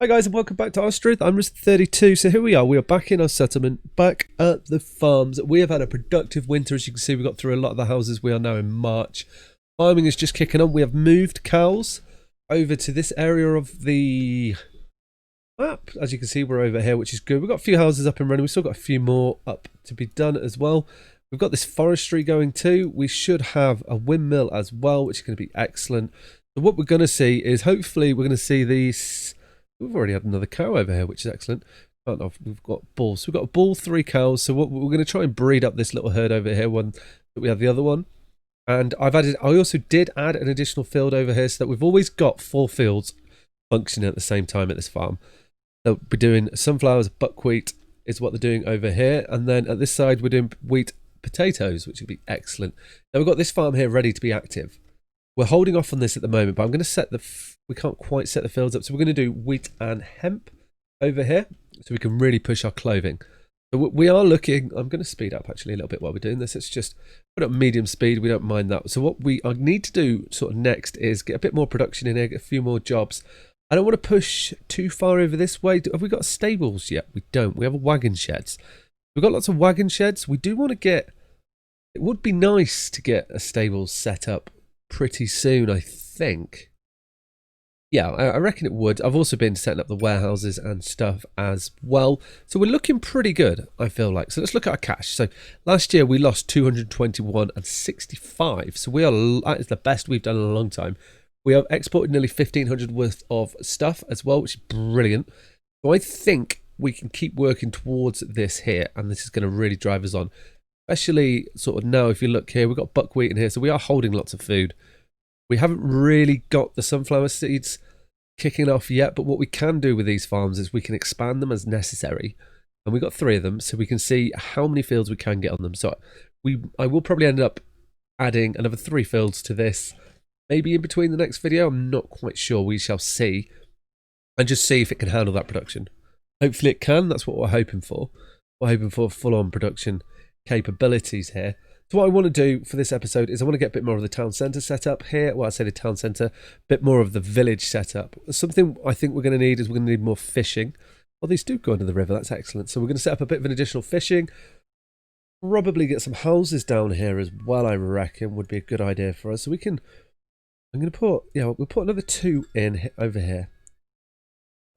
Hi guys and welcome back to Ostriv. I'm Rise32. So here we are back in our settlement, back at the farms. We have had a productive winter. As you can see, we got through a lot of the houses. We are now in March. Farming is just kicking on. We have moved cows over to this area of the map. As you can see, we're over here, which is good. We've got a few houses up and running. We've still got a few more up to be done as well. We've got this forestry going too. We should have a windmill as well, which is going to be excellent. So what we're going to see is hopefully we're going to see these. We've already had another cow over here, which is excellent. Oh, no, we've got bulls. So we've got a bull, 3 cows. So what we're going to try and breed up this little herd over here. One that we have the other one, and I also did add an additional field over here, so that we've always got 4 fields functioning at the same time at this farm. They'll be doing sunflowers, buckwheat is what they're doing over here, and then at this side we're doing wheat, potatoes, which would be excellent. Now we've got this farm here ready to be active. We're holding off on this at the moment, but I'm going to set we can't quite set the fields up. So we're going to do wheat and hemp over here so we can really push our clothing. So we are looking, I'm going to speed up actually a little bit while we're doing this. It's just put up medium speed. We don't mind that. So what I need to do sort of next is get a bit more production in here, get a few more jobs. I don't want to push too far over this way. Have we got stables yet? We don't. We have wagon sheds. We've got lots of wagon sheds. We do want to get, it would be nice to get a stable set up pretty soon, I think. Yeah, I reckon it would. I've also been setting up the warehouses and stuff as well. So we're looking pretty good, I feel like. So let's look at our cash. So last year we lost 221 and 65. So that is the best we've done in a long time. We have exported nearly 1,500 worth of stuff as well, which is brilliant. So I think we can keep working towards this here, and this is going to really drive us on. Especially sort of now, if you look here, we've got buckwheat in here, so we are holding lots of food. We haven't really got the sunflower seeds kicking off yet, but what we can do with these farms is we can expand them as necessary. And we've got 3 of them, so we can see how many fields we can get on them. So I will probably end up adding another 3 fields to this, maybe in between the next video. I'm not quite sure. We shall see. And just see if it can handle that production. Hopefully it can. That's what we're hoping for. We're hoping for full-on production capabilities here. So what I want to do for this episode is I want to get a bit more of the town centre set up here. Well, I say the town centre, a bit more of the village set up. Something I think we're going to need is we're going to need more fishing. Well, these do go under the river. That's excellent. So we're going to set up a bit of an additional fishing. Probably get some houses down here as well, I reckon, would be a good idea for us. So we can, I'm going to put, yeah, we'll put another 2 in over here.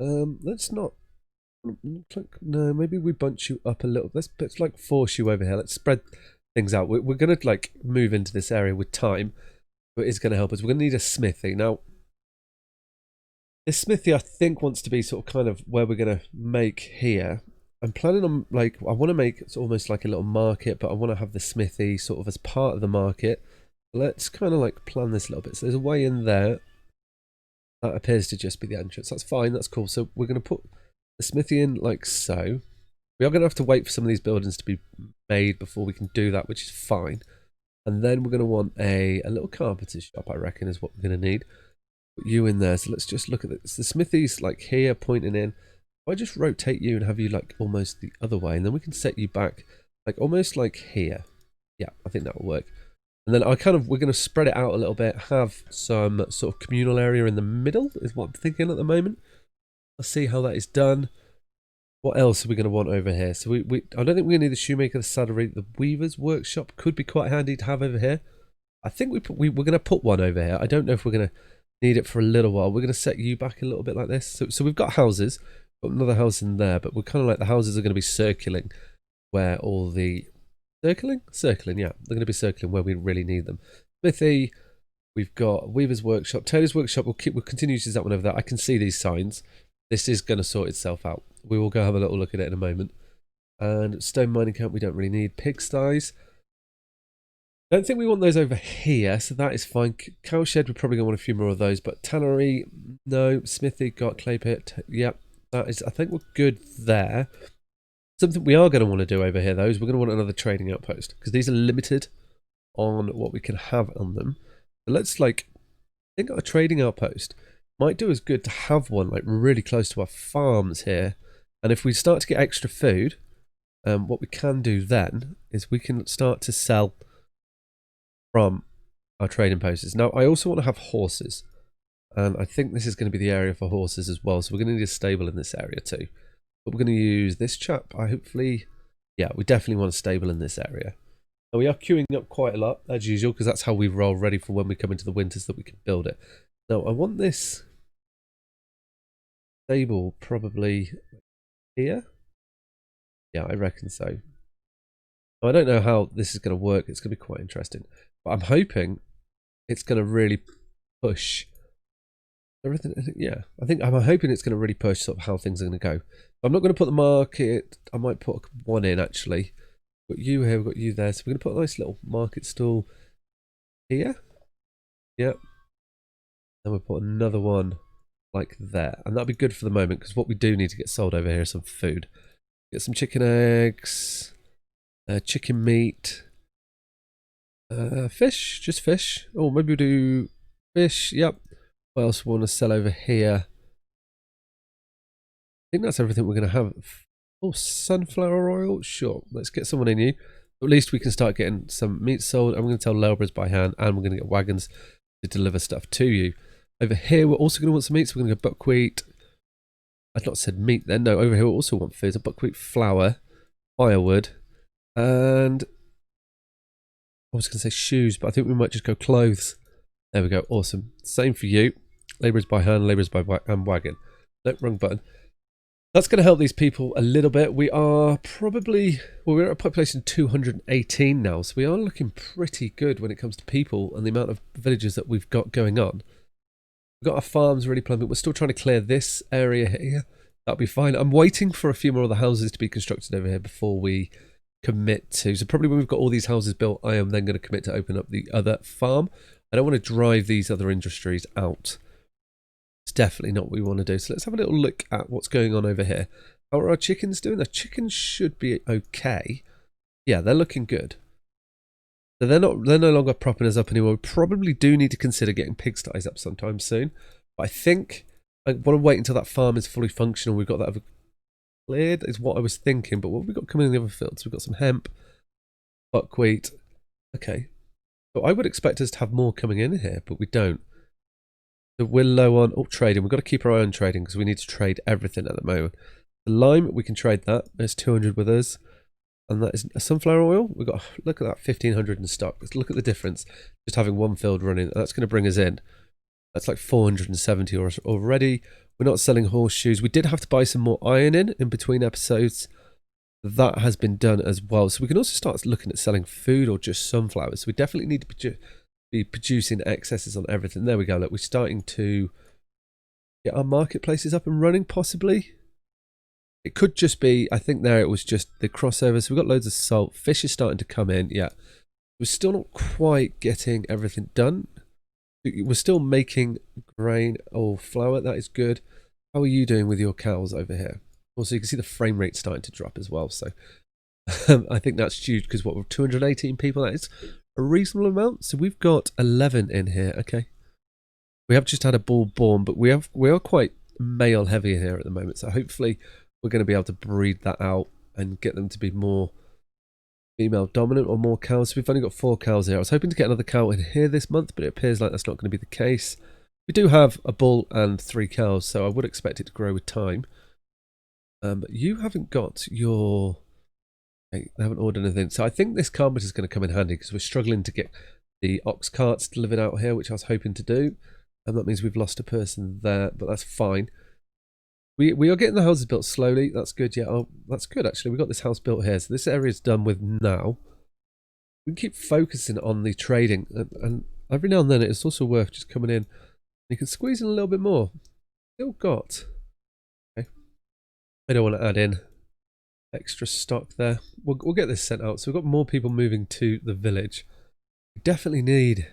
Let's not, no, maybe we bunch you up a little. Let's like force you over here. Let's spread things out. We're going to like move into this area with time, but it's going to help us. We're going to need a smithy. Now, this smithy I think wants to be sort of kind of where we're going to make here. I'm planning on like, I want to make it's almost like a little market, but I want to have the smithy sort of as part of the market. Let's kind of like plan this a little bit. So there's a way in there. That appears to just be the entrance. That's fine. That's cool. So we're going to put the smithy in like so. We are going to have to wait for some of these buildings to be made before we can do that, which is fine. And then we're going to want a little carpenter's shop, I reckon, is what we're going to need. Put you in there. So let's just look at this. The smithy's like here pointing in. If I just rotate you and have you like almost the other way, and then we can set you back like almost like here. Yeah, I think that will work. And then we're going to spread it out a little bit, have some sort of communal area in the middle is what I'm thinking at the moment. Let's see how that is done. What else are we going to want over here? So I don't think we're going to need the shoemaker, the saddlery, the weaver's workshop could be quite handy to have over here. I think we're going to put one over here. I don't know if we're going to need it for a little while. We're going to set you back a little bit like this. So we've got houses, got another house in there, but we're kind of like the houses are going to be circling where all the circling, yeah, they're going to be circling where we really need them. Smithy, we've got weaver's workshop, tailor's workshop. We'll continue to use that one over there. I can see these signs. This is going to sort itself out. We will go have a little look at it in a moment. And stone mining camp we don't really need. Pigsties. Don't think we want those over here, so that is fine. Cow shed, we're probably going to want a few more of those. But tannery, no. Smithy, got clay pit. Yep, that is, I think we're good there. Something we are going to want to do over here, though, is we're going to want another trading outpost. Because these are limited on what we can have on them. So let's, like, think a trading outpost might do us good to have one, like, really close to our farms here. And if we start to get extra food, what we can do then is we can start to sell from our trading posts. Now, I also want to have horses. And I think this is going to be the area for horses as well. So we're going to need a stable in this area too. But we're going to use this chap. Yeah, we definitely want a stable in this area. And we are queuing up quite a lot, as usual, because that's how we roll, ready for when we come into the winters that we can build it. Now, I want this stable probably here. Yeah, I reckon so. Now, I don't know how this is going to work. It's going to be quite interesting. But I'm hoping it's going to really push everything. Yeah, I'm hoping it's going to really push sort of how things are going to go. I'm not going to put the market. I might put one in, actually. We've got you here, we've got you there. So we're going to put a nice little market stall here. Yep. Then we'll put another one like there. And that'll be good for the moment, because what we do need to get sold over here is some food. Get some chicken eggs, chicken meat, fish, just fish. Oh, maybe we'll do fish, yep. What else we want to sell over here? I think that's everything we're going to have. Oh, sunflower oil? Sure, let's get someone in you. At least we can start getting some meat sold. I'm going to tell labourers by hand, and we're going to get wagons to deliver stuff to you. Over here, we're also going to want some meat, so we're going to go buckwheat. I'd not said meat then. No, over here we also want food. So buckwheat flour, firewood, and I was going to say shoes, but I think we might just go clothes. There we go. Awesome. Same for you. Labourers by hand, labourers by wagon. No, wrong button. That's going to help these people a little bit. We are probably, well, we're at a population of 218 now, so we are looking pretty good when it comes to people and the amount of villages that we've got going on. We've got our farms ready plumbing. We're still trying to clear this area here. That'll be fine. I'm waiting for a few more of the houses to be constructed over here before we commit to. So probably when we've got all these houses built, I am then going to commit to open up the other farm. I don't want to drive these other industries out. It's definitely not what we want to do. So let's have a little look at what's going on over here. How are our chickens doing? The chickens should be okay. Yeah, they're looking good. So they're no longer propping us up anymore. We probably do need to consider getting pigsties up sometime soon. But I think I want to wait until that farm is fully functional. We've got that cleared, is what I was thinking. But what have we got coming in the other fields? We've got some hemp, buckwheat. Okay. So I would expect us to have more coming in here, but we don't. So we're low on trading. We've got to keep our eye on trading because we need to trade everything at the moment. The lime, we can trade that. There's 200 with us. And that is a sunflower oil. We've got, look at that, 1,500 in stock. Let's look at the difference. Just having one field running. That's going to bring us in. That's like 470 already. We're not selling horseshoes. We did have to buy some more iron in between episodes. That has been done as well. So we can also start looking at selling food or just sunflowers. So we definitely need to be producing excesses on everything. There we go. Look, we're starting to get our marketplaces up and running, possibly. It could just be, I think there it was just the crossover. So we've got loads of salt. Fish is starting to come in. Yeah. We're still not quite getting everything done. We're still making grain or flour. That is good. How are you doing with your cows over here? Also, you can see the frame rate starting to drop as well. So I think that's huge because what, we're 218 people. That is a reasonable amount. So we've got 11 in here. Okay. We have just had a bull born, but we are quite male heavy here at the moment. So hopefully we're going to be able to breed that out and get them to be more female dominant or more cows. So we've only got 4 cows here. I was hoping to get another cow in here this month, but it appears like that's not going to be the case. We do have a bull and 3 cows, so I would expect it to grow with time. But you haven't got your... Okay, I haven't ordered anything. So I think this carpet is going to come in handy because we're struggling to get the ox carts delivered out here, which I was hoping to do. And that means we've lost a person there, but that's fine. We are getting the houses built slowly. That's good. Yeah, oh, that's good actually. We've got this house built here. So this area is done with now. We can keep focusing on the trading. And every now and then it's also worth just coming in. You can squeeze in a little bit more. Still got... Okay. I don't want to add in extra stock there. We'll get this sent out. So we've got more people moving to the village. We definitely need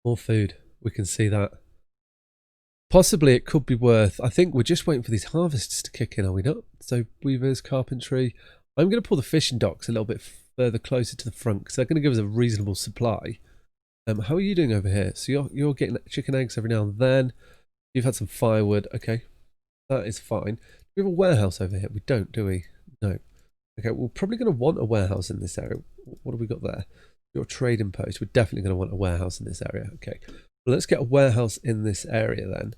more food. We can see that. Possibly it could be worth, I think we're just waiting for these harvests to kick in, are we not? So weavers, carpentry. I'm going to pull the fishing docks a little bit further closer to the front because they're going to give us a reasonable supply. How are you doing over here? So you're getting chicken eggs every now and then. You've had some firewood. Okay, that is fine. Do we have a warehouse over here? We don't, do we? No. Okay, we're probably going to want a warehouse in this area. What have we got there? Your trading post. We're definitely going to want a warehouse in this area. Okay. Well, let's get a warehouse in this area then.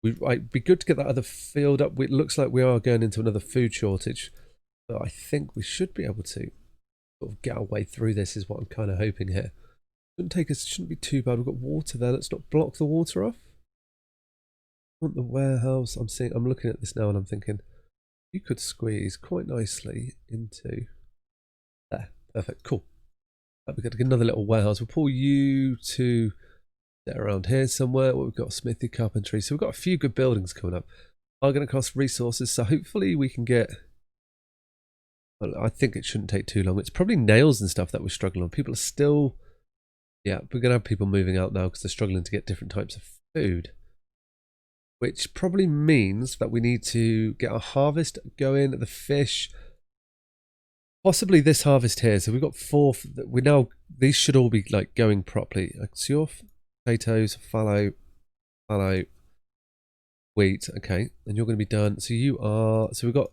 It'd be good to get that other field up. It looks like we are going into another food shortage, but I think we should be able to sort of get our way through this is what I'm kind of hoping here. Shouldn't be too bad. We've got water there. Let's not block the water off. I want the warehouse. I'm looking at this now and I'm thinking you could squeeze quite nicely into there. Perfect. Cool. We've got to get another little warehouse. We'll pull you to around here somewhere. We've got smithy, carpentry. So we've got a few good buildings coming up. Are going to cost resources. So hopefully we can get. Well, I think it shouldn't take too long. It's probably nails and stuff that we're struggling on. People are still. Yeah, we're going to have people moving out now because they're struggling to get different types of food. Which probably means that we need to get our harvest going, the fish. Possibly this harvest here. So we've got 4. These should all be like going properly. So your potatoes, fallow, wheat. Okay, and you're going to be done. So we've got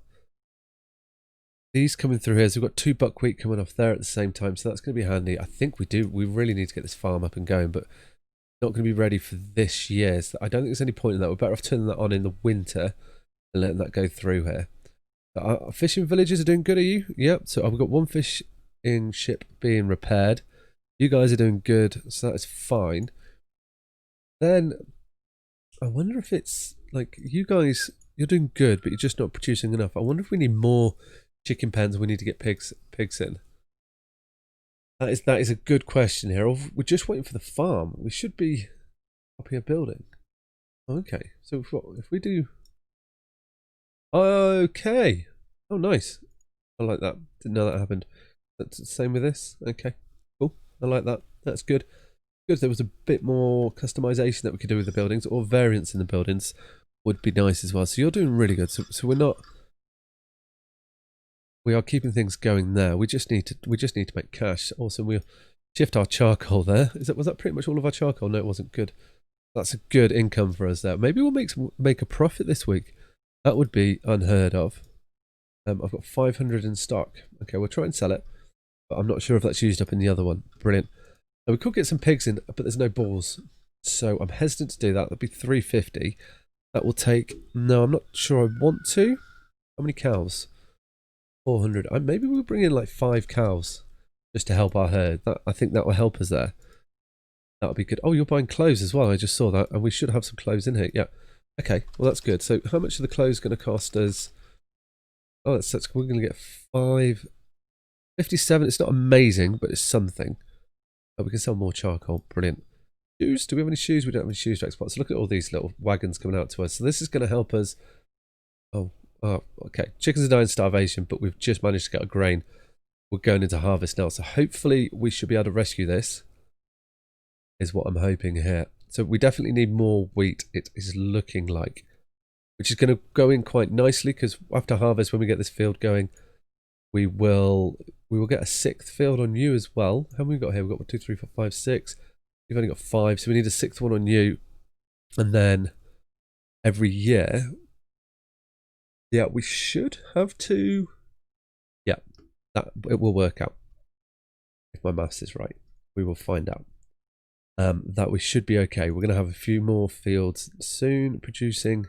these coming through here. So we've got 2 buckwheat coming off there at the same time. So that's going to be handy. I think we really need to get this farm up and going, but not going to be ready for this year. So I don't think there's any point in that. We're better off turning that on in the winter and letting that go through here. Our fishing villages are doing good, are you? Yep. So I've got 1 fishing ship being repaired. You guys are doing good, so that is fine. Then I wonder if it's like you guys, you're doing good, but you're just not producing enough. I wonder if we need more chicken pens. We need to get pigs in. That is a good question here. We're just waiting for the farm. We should be up here building. Okay, so if we do. Okay. Oh, nice. I like that. Didn't know that happened. That's the same with this. Okay, cool. I like that. That's good. Good. There was a bit more customization that we could do with the buildings, or variants in the buildings would be nice as well. So you're doing really good. So we're not. We are keeping things going there. We just need to make cash. Awesome. We'll shift our charcoal there. Was that pretty much all of our charcoal? No, it wasn't. Good. That's a good income for us there. Maybe we'll make a profit this week. That would be unheard of. I've got 500 in stock. Okay, we'll try and sell it, but I'm not sure if that's used up in the other one. Brilliant. Now we could get some pigs in, but there's no balls, so I'm hesitant to do that. That'll be 350. That will take. No, I'm not sure I want to. How many cows? 400. Maybe we'll bring in like 5 cows just to help our herd. I think that will help us there. That'll be good. Oh, you're buying clothes as well. I just saw that, and we should have some clothes in here. Yeah. Okay. Well, that's good. So, how much are the clothes going to cost us? Oh, we're going to get 557. It's not amazing, but it's something. Oh, we can sell more charcoal. Brilliant. Shoes? Do we have any shoes? We don't have any shoes to export. So look at all these little wagons coming out to us. So this is going to help us. Oh, okay. Chickens are dying of starvation, but we've just managed to get a grain. We're going into harvest now. So hopefully we should be able to rescue this, is what I'm hoping here. So we definitely need more wheat, it is looking like, which is going to go in quite nicely because after harvest, when we get this field going, we will get a 6th field on you as well. How many we got here? We've got 1, 2, 3, 4, 5, 6. We've only got 5, so we need a 6th one on you. And then every year, yeah, we should have to, yeah, it will work out. If my maths is right, we will find out. That we should be okay. We're going to have a few more fields soon, producing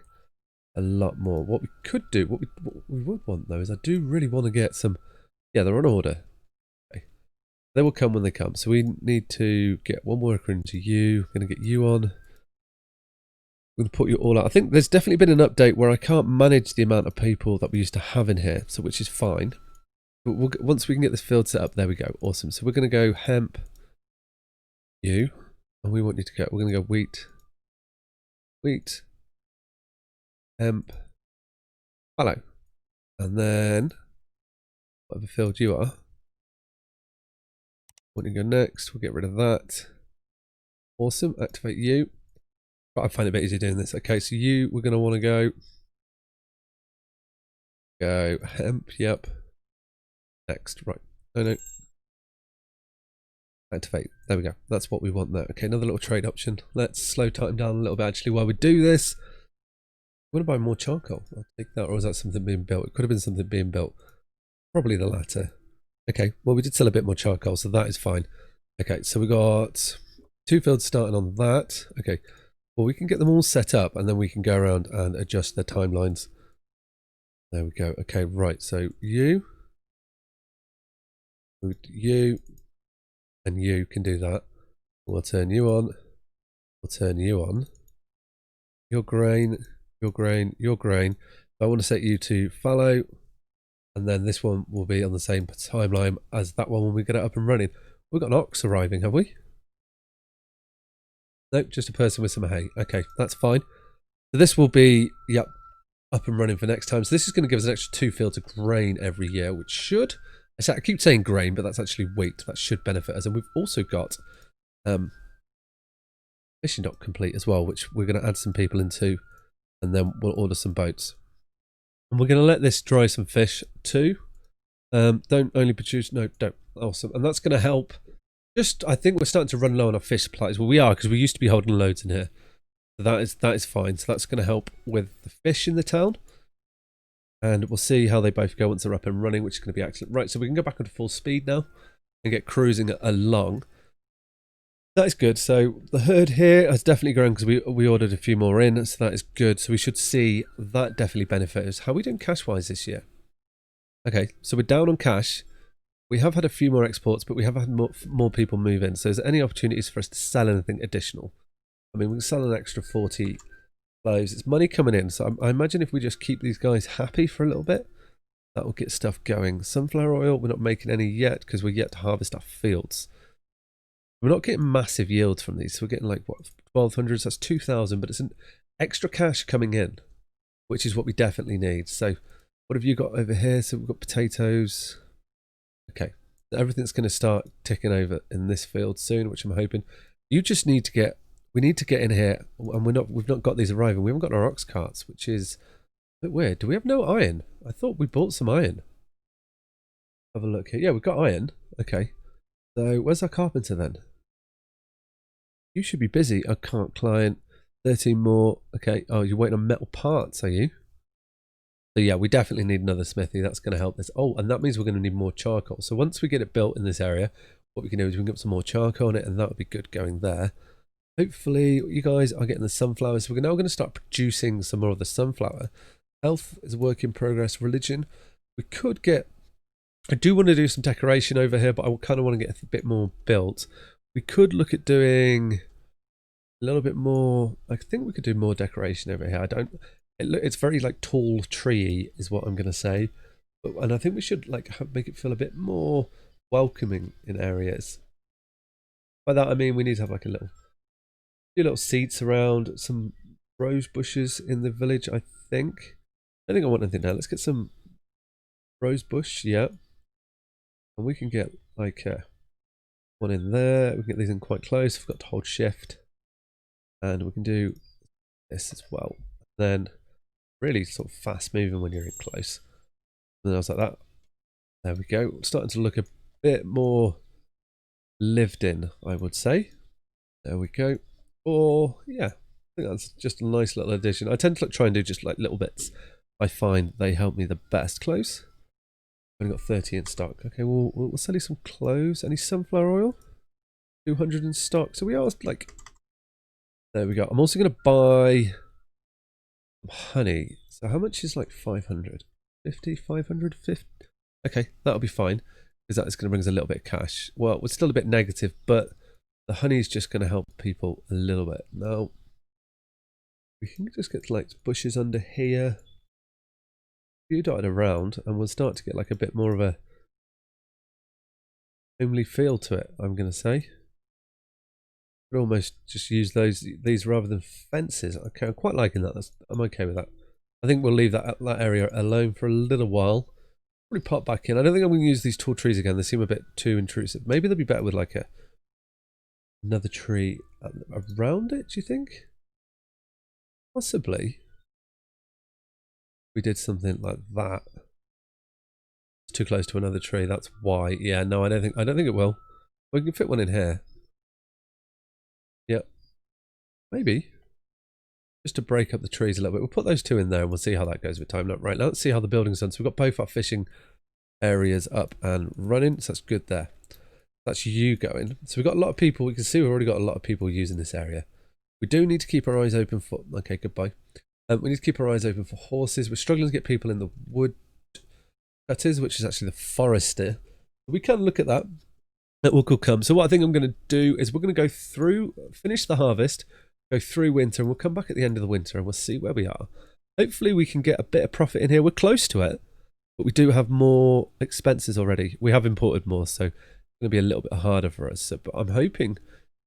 a lot more. What we could do, what we would want though, is I do really want to get some. Yeah, they're on order. Okay. They will come when they come. So we need to get 1 worker into you. We're going to get you on. We're going to put you all out. I think there's definitely been an update where I can't manage the amount of people that we used to have in here, so which is fine. But once we can get this field set up, there we go. Awesome. So we're going to go hemp. You. And we want you to go, we're going to go wheat, hemp, fallow, and then whatever field you are, want to go next, we'll get rid of that. Awesome, activate you. But I find it a bit easier doing this. Okay, so we're going to want to go hemp, yep, next, right, no. Activate. There we go. That's what we want there. Okay, another little trade option. Let's slow time down a little bit actually while we do this. I want to buy more charcoal. I'll take that, or is that something being built? It could have been something being built. Probably the latter. Okay, well we did sell a bit more charcoal, so that is fine. Okay, so we got 2 fields starting on that. Okay. Well, we can get them all set up and then we can go around and adjust their timelines. There we go. Okay, right. So you and you can do that. We'll turn you on. We'll turn you on. Your grain, your grain, your grain. I want to set you to fallow. And then this one will be on the same timeline as that one when we get it up and running. We've got an ox arriving, have we? Nope, just a person with some hay. Okay, that's fine. So this will be, yep, up and running for next time. So this is going to give us an extra 2 fields of grain every year, which should, I keep saying grain, but that's actually wheat. That should benefit us. And we've also got fishing dock complete as well, which we're going to add some people into, and then we'll order some boats. And we're going to let this dry some fish too. Don't only produce, no, don't. Awesome. And that's going to help. Just, I think we're starting to run low on our fish supplies. Well, we are, because we used to be holding loads in here. So that is fine. So that's going to help with the fish in the town. And we'll see how they both go once they're up and running, which is going to be excellent. Right, so we can go back onto full speed now and get cruising along. That is good. So the herd here has definitely grown because we ordered a few more in. So that is good. So we should see that definitely benefit us. How are we doing cash-wise this year? Okay, so we're down on cash. We have had a few more exports, but we have had more people move in. So is there any opportunities for us to sell anything additional? I mean, we can sell an extra 40 cloves. It's money coming in. So I imagine if we just keep these guys happy for a little bit, that will get stuff going. Sunflower oil, we're not making any yet because we're yet to harvest our fields. We're not getting massive yields from these. So we're getting like, what, 1,200? So that's 2,000, but it's an extra cash coming in, which is what we definitely need. So what have you got over here? So we've got potatoes. Okay, everything's going to start ticking over in this field soon, which I'm hoping. You just need to get, we need to get in here, and we've not got these arriving. We haven't got our ox carts, which is a bit weird. Do we have no iron? I thought we bought some iron. Have a look here. Yeah, we've got iron. Okay. So where's our carpenter then? You should be busy. I can't client. 13 more. Okay. Oh, you're waiting on metal parts, are you? So yeah, we definitely need another smithy. That's going to help this. Oh, and that means we're going to need more charcoal. So once we get it built in this area, what we can do is we can get some more charcoal on it, and that would be good going there. Hopefully you guys are getting the sunflowers. So we're now going to start producing some more of the sunflower. Health is a work in progress. Religion. We could get, I do want to do some decoration over here, but I kind of want to get a bit more built. We could look at doing a little bit more. I think we could do more decoration over here. It's very like tall tree is what I'm going to say. And I think we should like make it feel a bit more welcoming in areas. By that I mean we need to have like a few little seats around, some rose bushes in the village, I think. I think I want anything now. Let's get some rose bush, yeah. And we can get like one in there. We can get these in quite close. We've got to hold shift. And we can do this as well. Then really sort of fast moving when you're in close. And then I was like that. There we go. Starting to look a bit more lived in, I would say. There we go. Or yeah, I think that's just a nice little addition. I tend to try and do just like little bits. I find they help me the best. Close. I've only got 30 in stock. Okay, we'll sell you some cloves. Any sunflower oil? 200 in stock. So we are like, there we go. I'm also going to buy honey. So how much is like 500? 50, 550? Okay, that'll be fine because that is going to bring us a little bit of cash. Well, we're still a bit negative, but the honey is just going to help people a little bit. Now, we can just get like bushes under here. You dotted around and we'll start to get like a bit more of a homely feel to it, I'm going to say. Could almost just use these rather than fences. Okay, I'm quite liking that. I'm okay with that. I think we'll leave that area alone for a little while. Probably pop back in. I don't think I'm going to use these tall trees again. They seem a bit too intrusive. Maybe they'll be better with like another tree around it, do you think? Possibly. We did something like that. It's too close to another tree. That's why. Yeah, no, I don't think it will. We can fit one in here. Yep. Maybe. Just to break up the trees a little bit. We'll put those two in there and we'll see how that goes with time. Right, now let's see how the building's done. So we've got both our fishing areas up and running. So that's good there. That's you going. So we've got a lot of people. We can see we've already got a lot of people using this area. We do need to keep our eyes open for... Okay, goodbye. We need to keep our eyes open for horses. We're struggling to get people in the wood cutters, which is actually the forester. We can look at that. That will come. So what I think I'm going to do is we're going to go through, finish the harvest, go through winter, and we'll come back at the end of the winter and we'll see where we are. Hopefully we can get a bit of profit in here. We're close to it, but we do have more expenses already. We have imported more, so it's going to be a little bit harder for us. So, but I'm hoping,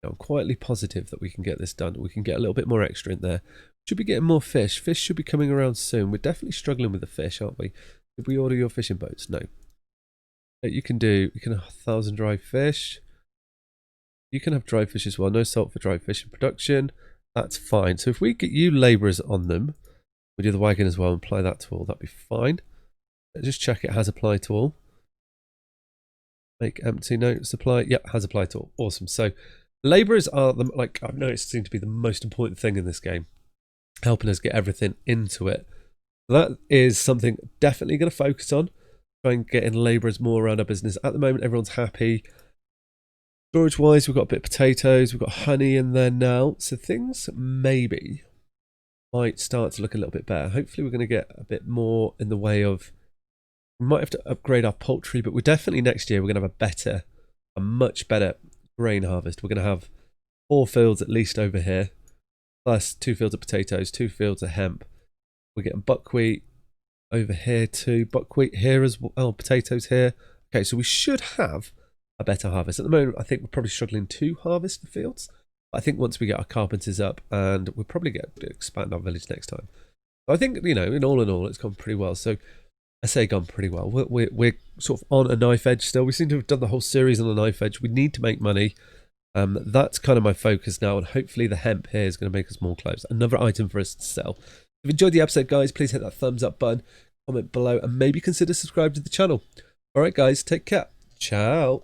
I'm quietly positive that we can get this done. We can get a little bit more extra in there. Should be getting more fish. Fish should be coming around soon. We're definitely struggling with the fish, aren't we? Did we order your fishing boats? No. You can have 1,000 dry fish. You can have dry fish as well. No salt for dry fish in production. That's fine. So if we get you labourers on them, we do the wagon as well and apply that to all, that'd be fine. Let's just check it has applied to all. Make empty note, supply. Yep, has applied to all. Awesome. So labourers are, I've noticed, seem to be the most important thing in this game, helping us get everything into it. That is something definitely going to focus on. Try and get in labourers more around our business. At the moment, everyone's happy. Storage wise, we've got a bit of potatoes, we've got honey in there now. So things maybe might start to look a little bit better. Hopefully we're going to get a bit more in the way of, we might have to upgrade our poultry, but we're definitely next year we're going to have a much better grain harvest. We're going to have 4 fields at least over here, plus 2 fields of potatoes, 2 fields of hemp. We're getting buckwheat over here too, buckwheat here as well, potatoes here. Okay, so we should have a better harvest. At the moment, I think we're probably struggling to harvest the fields. But I think once we get our carpenters up, and we'll probably get to expand our village next time. So I think, in all, it's gone pretty well. So I say gone pretty well. We're sort of on a knife edge still. We seem to have done the whole series on a knife edge. We need to make money. That's kind of my focus now, and hopefully the hemp here is going to make us more clothes. Another item for us to sell. If you enjoyed the episode, guys, please hit that thumbs up button, comment below, and maybe consider subscribing to the channel. All right, guys, take care. Ciao.